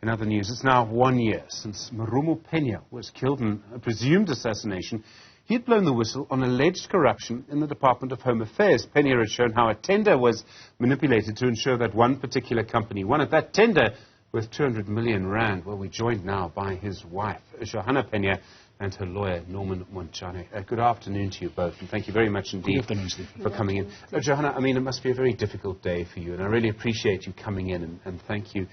In other news, it's now 1 year since Marumo Phenya was killed in a presumed assassination. He had blown the whistle on alleged corruption in the Department of Home Affairs. Phenya had shown how a tender was manipulated to ensure that one particular company won it. That tender worth 200 million rand. Well, we're joined now by his wife, Johannah Phenya, and her lawyer, Norman Montjane. Good afternoon to you both, and thank you very much indeed for coming in. Johannah, I mean, it must be a very difficult day for you, and I really appreciate you coming in, and thank you.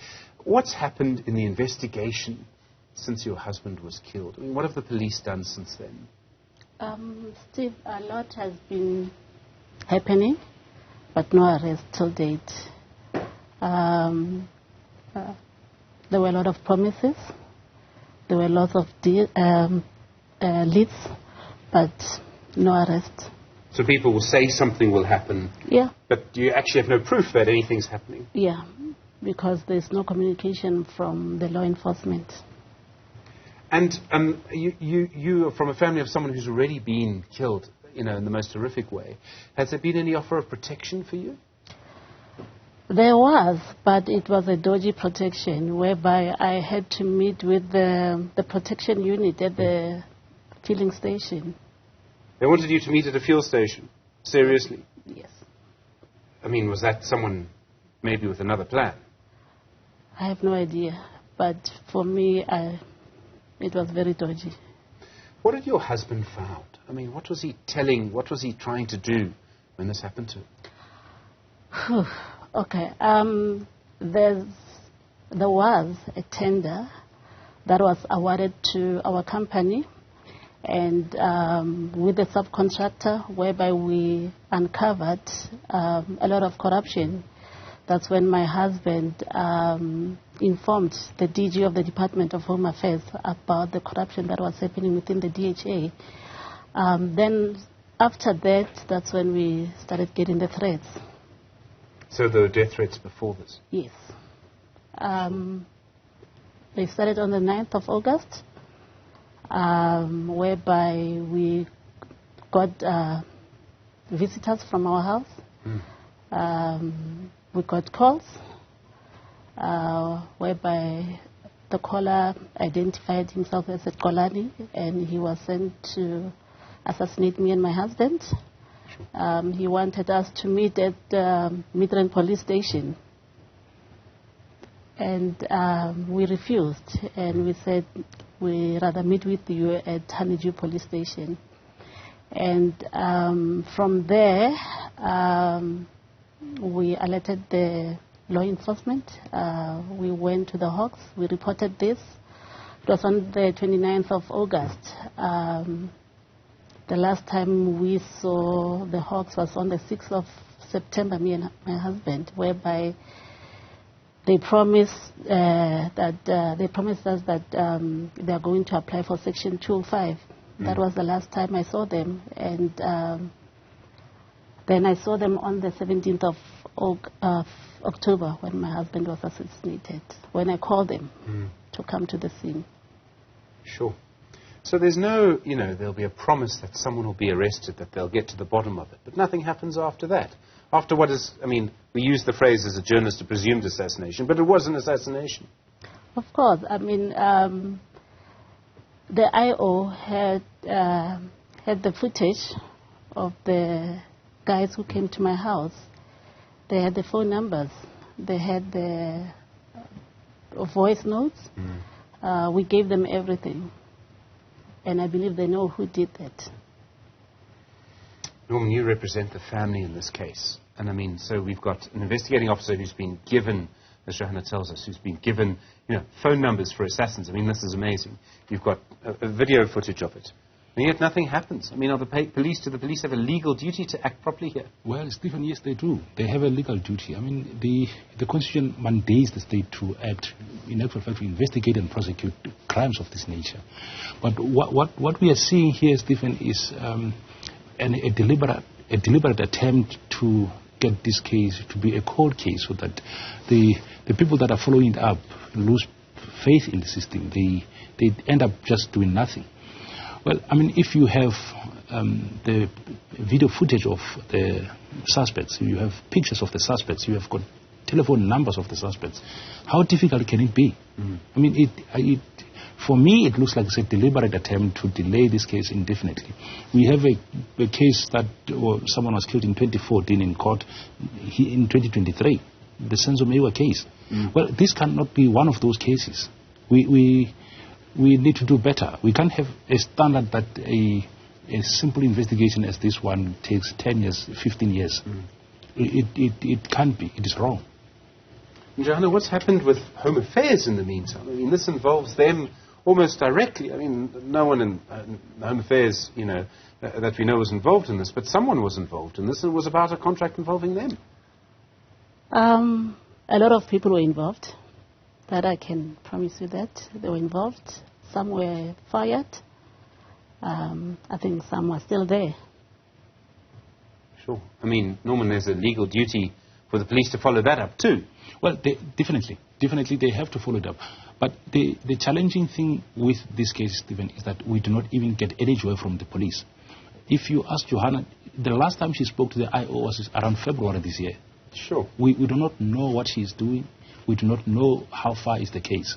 What's happened in the investigation since your husband was killed? I mean, what have the police done since then? Steve, a lot has been happening, but no arrest till date. There were a lot of promises. There were lots of leads, but no arrest. So people will say something will happen, yeah, but you actually have no proof that anything's happening? Yeah, because there's no communication from the law enforcement. And you are from a family of someone who's already been killed, you know, in the most horrific way. Has there been any offer of protection for you? There was, but it was a dodgy protection, whereby I had to meet with the protection unit at the filling station. They wanted you to meet at a fuel station? Seriously? Yes. I mean, was that someone maybe with another plan? I have no idea, but for me, it was very dodgy. What had your husband found? I mean, what was he telling, what was he trying to do when this happened to him? Okay, there was a tender that was awarded to our company, and with the subcontractor, whereby we uncovered a lot of corruption. That's when my husband informed the DG of the Department of Home Affairs about the corruption that was happening within the DHA. Then after that, that's when we started getting the threats. So there were death threats before this? Yes. They started on the 9th of August, whereby we got visitors from our house. We got calls, whereby the caller identified himself as a Kolani, and he was sent to assassinate me and my husband. He wanted us to meet at Midrand police station, and we refused, and we said we'd rather meet with you at Honeydew police station. And from there, we alerted the law enforcement. We went to the Hawks. We reported this. It was on the 29th of August. The last time we saw the Hawks was on the 6th of September, me and my husband, whereby they promised us that they are going to apply for Section 205. That was the last time I saw them, and then I saw them on the 17th of October when my husband was assassinated, when I called them to come to the scene. Sure. So there's no, you know, there'll be a promise that someone will be arrested, that they'll get to the bottom of it. But nothing happens after that. After what is, I mean, we use the phrase as a journalist, a presumed assassination, but it was an assassination. Of course. I mean, the IO had the footage of the guys who came to my house. They had the phone numbers. They had the voice notes. We gave them everything. And I believe they know who did that. Norman, you represent the family in this case. And I mean, so we've got an investigating officer who's been given, as Johannah tells us, who's been given, you know, phone numbers for assassins. I mean, this is amazing. You've got a video footage of it. And yet nothing happens. I mean, do the police have a legal duty to act properly here? Well, Stephen, yes, they do. They have a legal duty. I mean, the Constitution mandates the state to act, in actual fact, to investigate and prosecute crimes of this nature. But what we are seeing here, Stephen, is a deliberate attempt to get this case to be a cold case, so that the people that are following it up lose faith in the system. They end up just doing nothing. Well, I mean, if you have the video footage of the suspects, you have pictures of the suspects, you have got telephone numbers of the suspects, how difficult can it be I mean, for me, it looks like it's a deliberate attempt to delay this case indefinitely. We have a case that someone was killed in 2014 in court in 2023, the Senzo Mewa case. Well, this cannot be one of those cases. We need to do better. We can't have a standard that a simple investigation as this one takes 10 years, 15 years. It can't be. It is wrong. Johannah, what's happened with Home Affairs in the meantime? I mean, this involves them almost directly. I mean, no one in Home Affairs, that we know was involved in this, but someone was involved in this. It was about a contract involving them. A lot of people were involved. That I can promise you that. They were involved. Some were fired. I think some were still there. Sure. I mean, Norman, there's a legal duty for the police to follow that up too. Well, definitely they have to follow it up. But the challenging thing with this case, Stephen, is that we do not even get any joy from the police. If you ask Johannah, the last time she spoke to the IO was around February this year. Sure. We do not know what she is doing. We do not know how far is the case.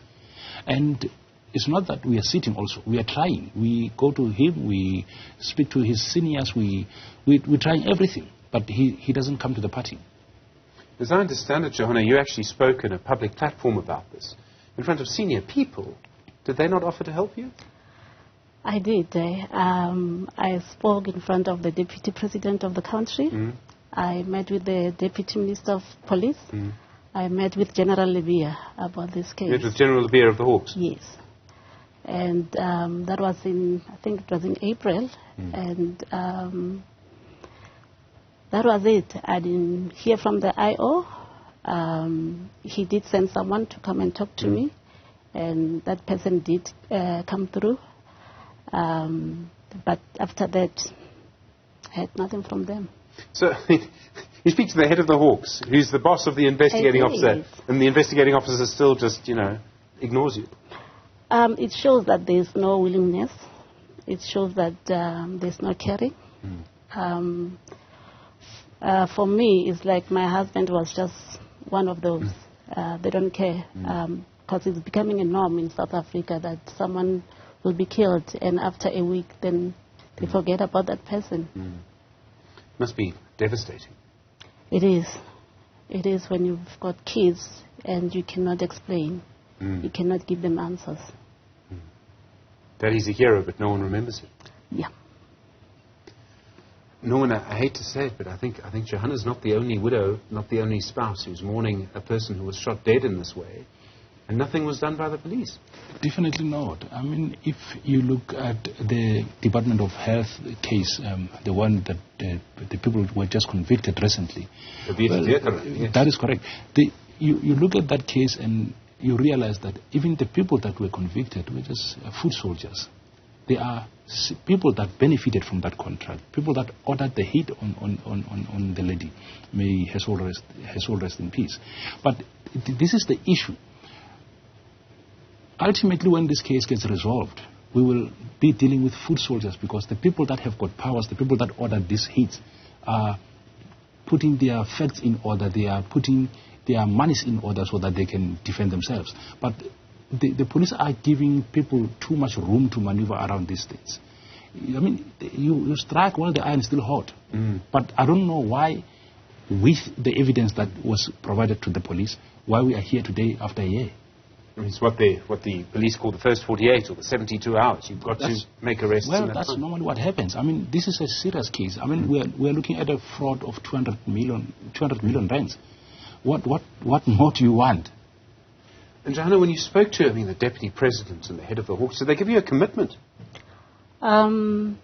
And it's not that we are sitting also. We are trying. We go to him. We speak to his seniors. We're trying everything. But he doesn't come to the party. As I understand it, Johannah, you actually spoke in a public platform about this in front of senior people. Did they not offer to help you? I did. I spoke in front of the Deputy President of the country. I met with the Deputy Minister of Police. I met with General Lebeya about this case. You met with General Lebeya of the Hawks? Yes. And that was I think it was in April. And that was it. I didn't hear from the IO. He did send someone to come and talk to me. And that person did come through. But after that, I had nothing from them. So you speak to the head of the Hawks, who's the boss of the investigating officer, and the investigating officer still just, ignores you. It shows that there's no willingness. It shows that there's no caring. For me, it's like my husband was just one of those. They don't care. Because it's becoming a norm in South Africa that someone will be killed, and after a week, then they forget about that person. Must be devastating. It is. It is when you've got kids and you cannot explain. You cannot give them answers. Daddy's a hero, but no one remembers him. Yeah. Norman, I hate to say it, but I think Johannah's not the only widow, not the only spouse who's mourning a person who was shot dead in this way, and nothing was done by the police. Definitely not. I mean, if you look at the Department of Health case, the one that the people were just convicted recently. That is correct. You look at that case and you realize that even the people that were convicted were just foot soldiers. They are people that benefited from that contract, people that ordered the hit on the lady. May her soul rest in peace. But this is the issue. Ultimately, when this case gets resolved, we will be dealing with foot soldiers, because the people that have got powers, the people that ordered these hits, are putting their facts in order. They are putting their monies in order so that they can defend themselves. But the police are giving people too much room to maneuver around these things. I mean, you strike while the iron is still hot. But I don't know why, with the evidence that was provided to the police, why we are here today after a year. It's what the police call the first 48 or the 72 hours. You've got to make arrests. Well, that's normally what happens. I mean, this is a serious case. I mean, we're looking at a fraud of 200 million rands. What more do you want? And Johannah, when you spoke to, the Deputy President and the head of the Hawks, did they give you a commitment? The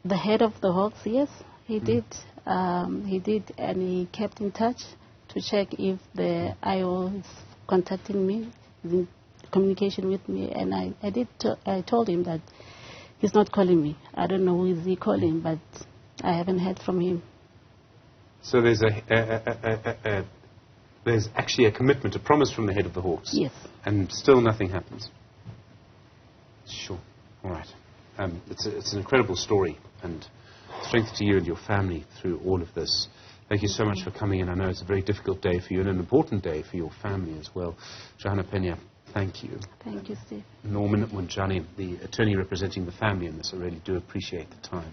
head of the Hawks, yes, he did. He did, and he kept in touch to check if the IO is contacting me, is in communication with me, and I told him that he's not calling me. I don't know who is he calling, but I haven't heard from him. So there's there's actually a commitment, a promise from the head of the Hawks. Yes. And still nothing happens. Sure. All right. It's an incredible story, and strength to you and your family through all of this. Thank you so much for coming in. I know it's a very difficult day for you and an important day for your family as well. Johannah Phenya, Thank you. Thank you, Steve. Norman Montjane, the attorney representing the family in this, I really do appreciate the time.